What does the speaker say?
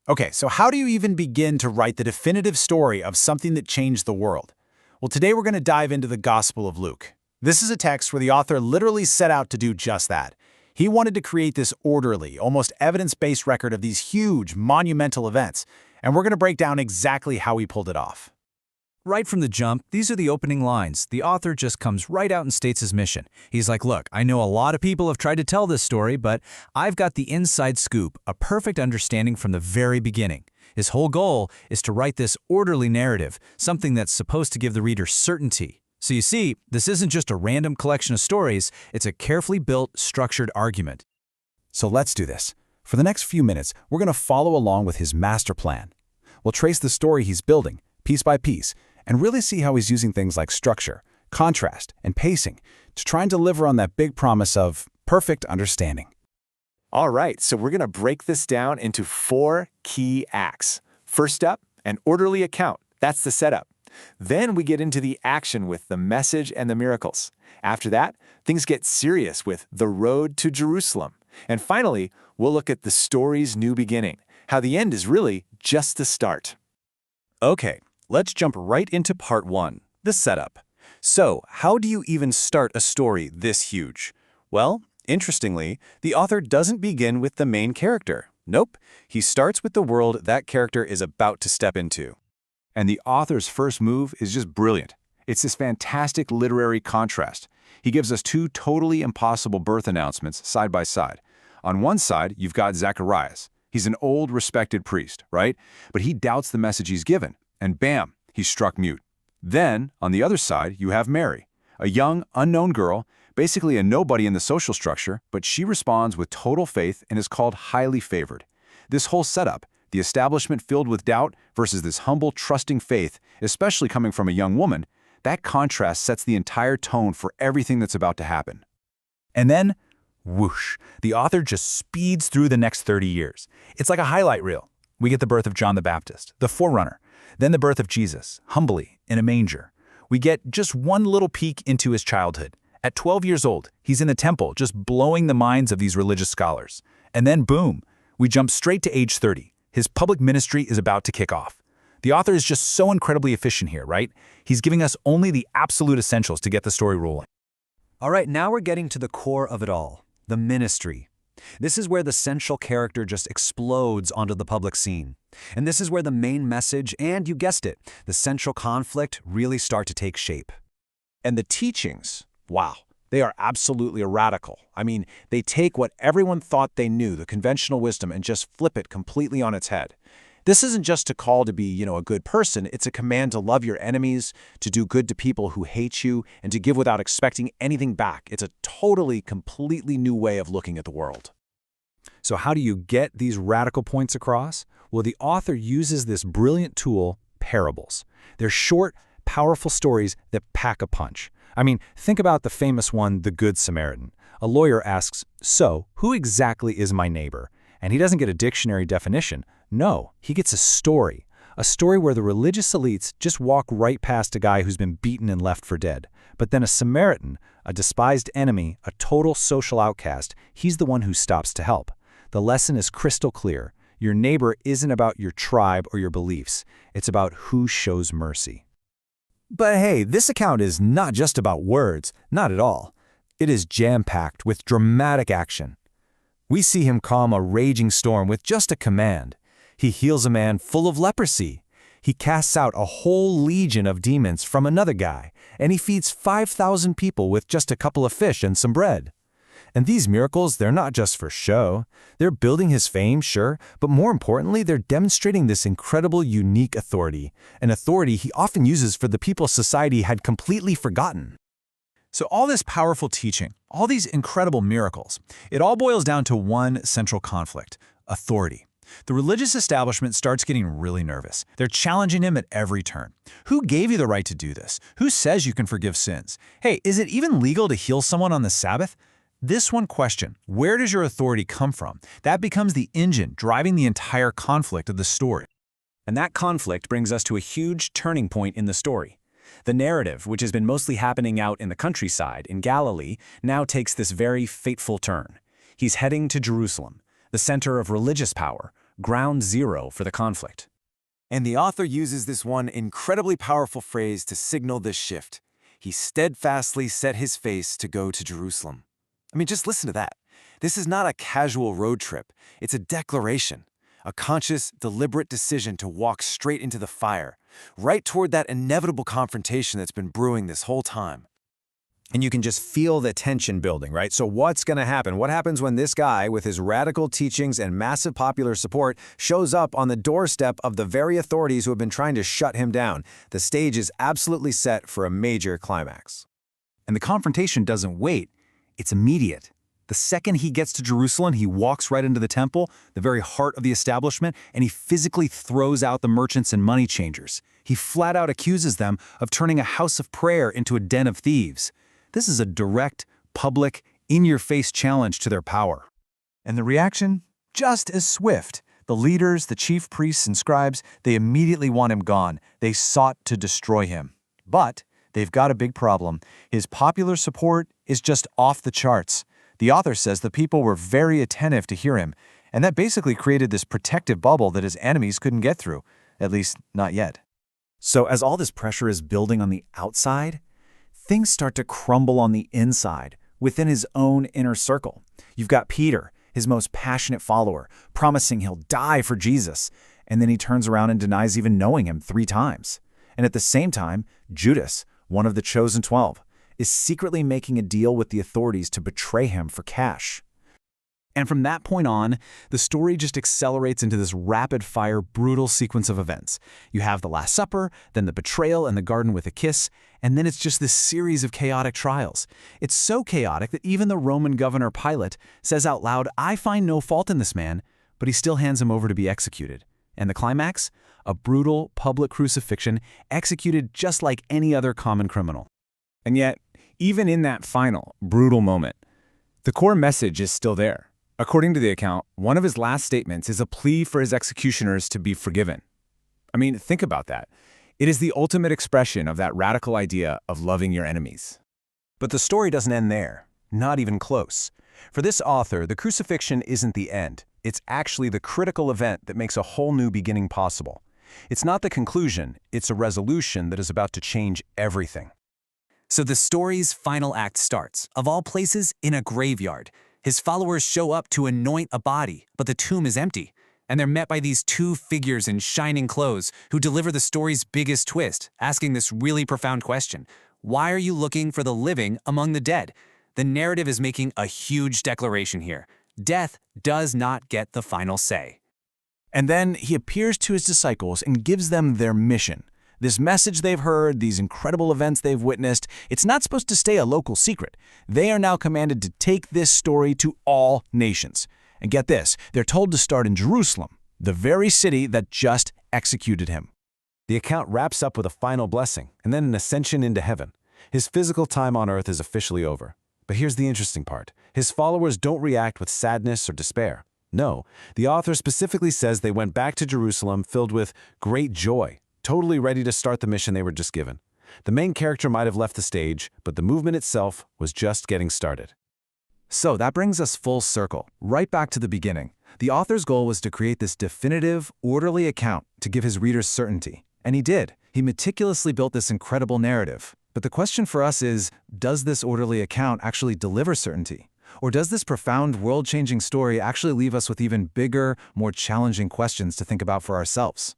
Okay, so how do you even begin to write the definitive story of something that changed the world? Well, today we're going to dive into the Gospel of Luke. This is a text where the author literally set out to do just that. He wanted to create this orderly, almost evidence-based record of these huge, monumental events, and we're going to break down exactly how he pulled it off. Right from the jump, these are the opening lines. The author just comes right out and states his mission. He's like, look, I know a lot of people have tried to tell this story, but I've got the inside scoop, a perfect understanding from the very beginning. His whole goal is to write this orderly narrative, something that's supposed to give the reader certainty. So you see, this isn't just a random collection of stories, it's a carefully built, structured argument. So let's do this. For the next few minutes, we're going to follow along with his master plan. We'll trace the story he's building, piece by piece, and really see how he's using things like structure, contrast, and pacing to try and deliver on that big promise of perfect understanding. All right, so we're going to break this down into 4 key acts. First up, an orderly account. That's the setup. Then we get into the action with the message and the miracles. After that, things get serious with the road to Jerusalem. And finally, we'll look at the story's new beginning, how the end is really just the start. Okay, let's jump right into part 1, the setup. So, how do you even start a story this huge? Well, interestingly, the author doesn't begin with the main character. Nope, he starts with the world that character is about to step into. And the author's first move is just brilliant. It's this fantastic literary contrast. He gives us 2 totally impossible birth announcements side by side. On one side, you've got Zacharias. He's an old, respected priest, right? But he doubts the message he's given, and bam, he's struck mute. Then, on the other side, you have Mary, a young, unknown girl, basically a nobody in the social structure, but she responds with total faith and is called highly favored. This whole setup, the establishment filled with doubt versus this humble, trusting faith, especially coming from a young woman, that contrast sets the entire tone for everything that's about to happen. And then, whoosh, the author just speeds through the next 30 years. It's like a highlight reel. We get the birth of John the Baptist, the forerunner, then the birth of Jesus, humbly, in a manger. We get just one little peek into his childhood. At 12 years old, he's in the temple, just blowing the minds of these religious scholars. And then boom, we jump straight to age 30. His public ministry is about to kick off. The author is just so incredibly efficient here, right? He's giving us only the absolute essentials to get the story rolling. All right, now we're getting to the core of it all, the ministry. This is where the central character just explodes onto the public scene. And this is where the main message and, you guessed it, the central conflict really start to take shape. And the teachings, wow, they are absolutely radical. I mean, they take what everyone thought they knew, the conventional wisdom, and just flip it completely on its head. This isn't just a call to be, a good person. It's a command to love your enemies, to do good to people who hate you, and to give without expecting anything back. It's a totally, completely new way of looking at the world. So how do you get these radical points across? Well, the author uses this brilliant tool, parables. They're short, powerful stories that pack a punch. I mean, think about the famous one, The Good Samaritan. A lawyer asks, so, who exactly is my neighbor? And he doesn't get a dictionary definition. No, he gets a story where the religious elites just walk right past a guy who's been beaten and left for dead. But then a Samaritan, a despised enemy, a total social outcast, he's the one who stops to help. The lesson is crystal clear. Your neighbor isn't about your tribe or your beliefs. It's about who shows mercy. But hey, this account is not just about words, not at all. It is jam-packed with dramatic action. We see him calm a raging storm with just a command. He heals a man full of leprosy. He casts out a whole legion of demons from another guy, and he feeds 5,000 people with just a couple of fish and some bread. And these miracles, they're not just for show. They're building his fame, sure, but more importantly, they're demonstrating this incredible, unique authority, an authority he often uses for the people society had completely forgotten. So all this powerful teaching, all these incredible miracles, it all boils down to one central conflict: authority. The religious establishment starts getting really nervous. They're challenging him at every turn. Who gave you the right to do this? Who says you can forgive sins? Hey, is it even legal to heal someone on the Sabbath? This one question, where does your authority come from? That becomes the engine driving the entire conflict of the story. And that conflict brings us to a huge turning point in the story. The narrative, which has been mostly happening out in the countryside, in Galilee, now takes this very fateful turn. He's heading to Jerusalem, the center of religious power, ground zero for the conflict. And the author uses this one incredibly powerful phrase to signal this shift. He steadfastly set his face to go to Jerusalem. I mean, just listen to that. This is not a casual road trip. It's a declaration, a conscious, deliberate decision to walk straight into the fire, right toward that inevitable confrontation that's been brewing this whole time. And you can just feel the tension building, right? So what's going to happen? What happens when this guy, with his radical teachings and massive popular support, shows up on the doorstep of the very authorities who have been trying to shut him down? The stage is absolutely set for a major climax. And the confrontation doesn't wait. It's immediate. The second he gets to Jerusalem, he walks right into the temple, the very heart of the establishment, and he physically throws out the merchants and money changers. He flat out accuses them of turning a house of prayer into a den of thieves. This is a direct, public, in-your-face challenge to their power. And the reaction? Just as swift. The leaders, the chief priests and scribes, they immediately want him gone. They sought to destroy him. But they've got a big problem. His popular support is just off the charts. The author says the people were very attentive to hear him, and that basically created this protective bubble that his enemies couldn't get through, at least not yet. So as all this pressure is building on the outside, things start to crumble on the inside, within his own inner circle. You've got Peter, his most passionate follower, promising he'll die for Jesus, and then he turns around and denies even knowing him 3 times. And at the same time, Judas, one of the chosen 12, is secretly making a deal with the authorities to betray him for cash. And from that point on, the story just accelerates into this rapid-fire, brutal sequence of events. You have the Last Supper, then the betrayal in the garden with a kiss, and then it's just this series of chaotic trials. It's so chaotic that even the Roman governor Pilate says out loud, "I find no fault in this man," but he still hands him over to be executed. And the climax? A brutal, public crucifixion executed just like any other common criminal. And yet, even in that final, brutal moment, the core message is still there. According to the account, one of his last statements is a plea for his executioners to be forgiven. I mean, think about that. It is the ultimate expression of that radical idea of loving your enemies. But the story doesn't end there. Not even close. For this author, the crucifixion isn't the end. It's actually the critical event that makes a whole new beginning possible. It's not the conclusion, it's a resolution that is about to change everything. So the story's final act starts, of all places, in a graveyard. His followers show up to anoint a body, but the tomb is empty. And they're met by these 2 figures in shining clothes who deliver the story's biggest twist, asking this really profound question. Why are you looking for the living among the dead? The narrative is making a huge declaration here. Death does not get the final say. And then he appears to his disciples and gives them their mission. This message they've heard, these incredible events they've witnessed, it's not supposed to stay a local secret. They are now commanded to take this story to all nations. And get this, they're told to start in Jerusalem, the very city that just executed him. The account wraps up with a final blessing and then an ascension into heaven. His physical time on earth is officially over. But here's the interesting part. His followers don't react with sadness or despair. No, the author specifically says they went back to Jerusalem filled with great joy, totally ready to start the mission they were just given. The main character might have left the stage, but the movement itself was just getting started. So that brings us full circle, right back to the beginning. The author's goal was to create this definitive, orderly account to give his readers certainty. And he did. He meticulously built this incredible narrative. But the question for us is, does this orderly account actually deliver certainty? Or does this profound, world-changing story actually leave us with even bigger, more challenging questions to think about for ourselves?